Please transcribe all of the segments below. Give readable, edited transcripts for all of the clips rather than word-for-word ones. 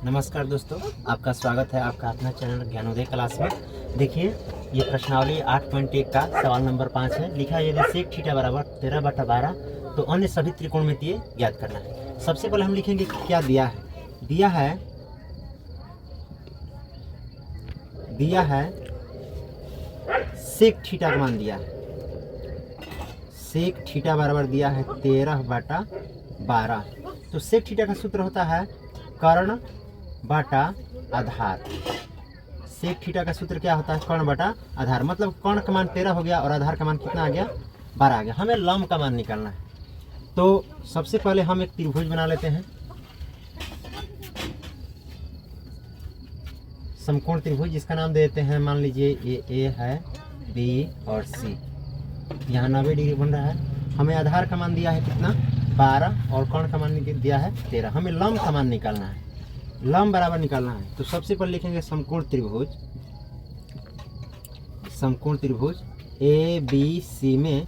नमस्कार दोस्तों, आपका स्वागत है आपका अपना चैनल ज्ञानोदय क्लास में। देखिए, ये प्रश्नावली 8.1 का सवाल नंबर 5 है। लिखा है यदि सेक थीटा बराबर 13/12 तो अन्य सभी त्रिकोणमितीय ज्ञात करना है। सबसे पहले हम लिखेंगे कि क्या दिया है। दिया है सेक थीटा का मान दिया है। सेक थीटा बराबर दिया है 13/12। तो सेक थीटा का सूत्र होता है कर्ण बटा आधार। सेक थीटा का सूत्र क्या होता है? कर्ण बटा आधार। मतलब कर्ण का मान 13 हो गया और आधार का मान कितना आ गया? 12 आ गया। हमें लंब का मान निकालना है। तो सबसे पहले हम एक त्रिभुज बना लेते हैं, समकोण त्रिभुज, जिसका नाम दे देते हैं, मान लीजिए ए है, बी और सी। यहाँ 90 डिग्री बन रहा है। हमें आधार का मान दिया है कितना? 12 और कर्ण का मान दिया है 13। हमें लंब का मान निकालना है, लंब बराबर निकालना है। तो सबसे पहले लिखेंगे समकोण त्रिभुज ए बी सी में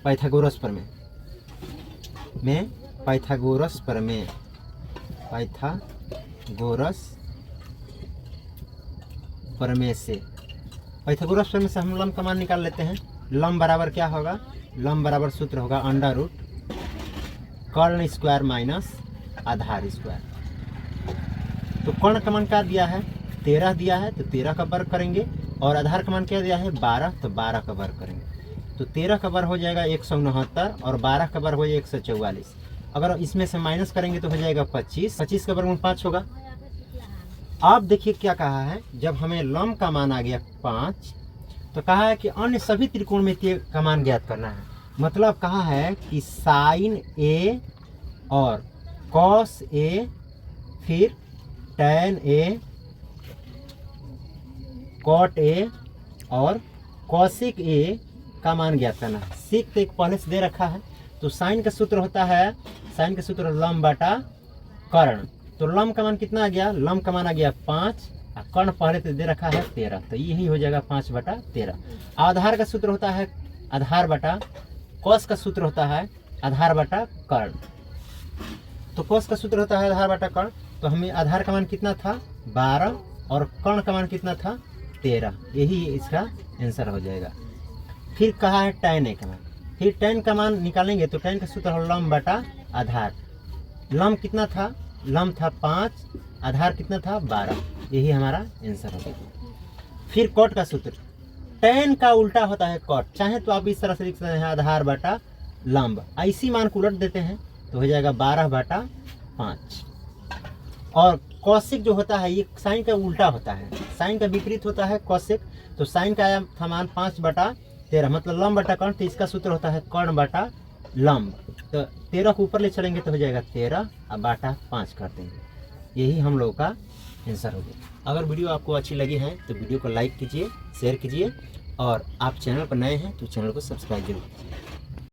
पाइथागोरस प्रमेय से हम लंब का मान निकाल लेते हैं। लंब बराबर क्या होगा? लंब बराबर सूत्र होगा √ कर्ण स्क्वायर माइनस आधार स्क्वायर। तो कर्ण का मान क्या दिया है? 13 दिया है, तो 13 का वर्ग करेंगे। और आधार का मान क्या दिया है? 12, तो 12 का वर्ग करेंगे। तो 13 का वर्ग हो जाएगा 169 और 12 का वर्ग हो जाएगा 144। अगर इसमें से माइनस करेंगे तो हो जाएगा 25। 25 का वर्गमूल 5 होगा। अब देखिए क्या कहा है, जब हमें लंब का मान आ गया 5, तो कहा है कि अन्य सभी त्रिकोणमितीय का मान ज्ञात करना है। मतलब कहा है कि साइन ए और कॉस ए, फिर टैन ए, कॉट ए और कॉसिक ए का मान ज्ञात करना है। सीक तो एक पहले से दे रखा है। तो साइन का सूत्र होता है, लंब बटा कर्ण। तो लंब का मान कितना आ गया? लंब का मान आ गया 5 और कर्ण पहले से दे रखा है 13, तो यही हो जाएगा 5/13। आधार का सूत्र होता है आधार बटा, कॉस का सूत्र होता है आधार बटा कर्ण। तो कॉस का सूत्र होता है आधार बटा कर्ण। तो हमें आधार का मान कितना था? 12 और कर्ण का मान कितना था? 13। यही इसका आंसर हो जाएगा। फिर कहा है टैन ए का मान। फिर टैन का मान निकालेंगे तो टैन का सूत्र हो लंब बटा आधार। लंब कितना था? लंब था 5, आधार कितना था? 12। यही हमारा आंसर हो गया। फिर कॉट का सूत्र, टैन का उल्टा होता है कॉट। चाहे तो आप इस तरह से लिख सकते हैं आधार बटा लंब। ऐसी मान को उलट देते हैं तो हो जाएगा 12/5। और कॉसिक जो होता है, ये साइन का उल्टा होता है, साइन का विपरीत होता है कॉसिक। तो साइन का आया था मान 5/13, मतलब लंब बटा कर्ण। तो इसका सूत्र होता है कर्ण बटा लंब। तो 13 को ऊपर ले चलेंगे तो हो जाएगा 13 और बटा 5 कर देंगे। यही हम लोग का आंसर हो गया। अगर वीडियो आपको अच्छी लगी है तो वीडियो को लाइक कीजिए, शेयर कीजिए, और आप चैनल पर नए हैं तो चैनल को सब्सक्राइब जरूर कीजिए।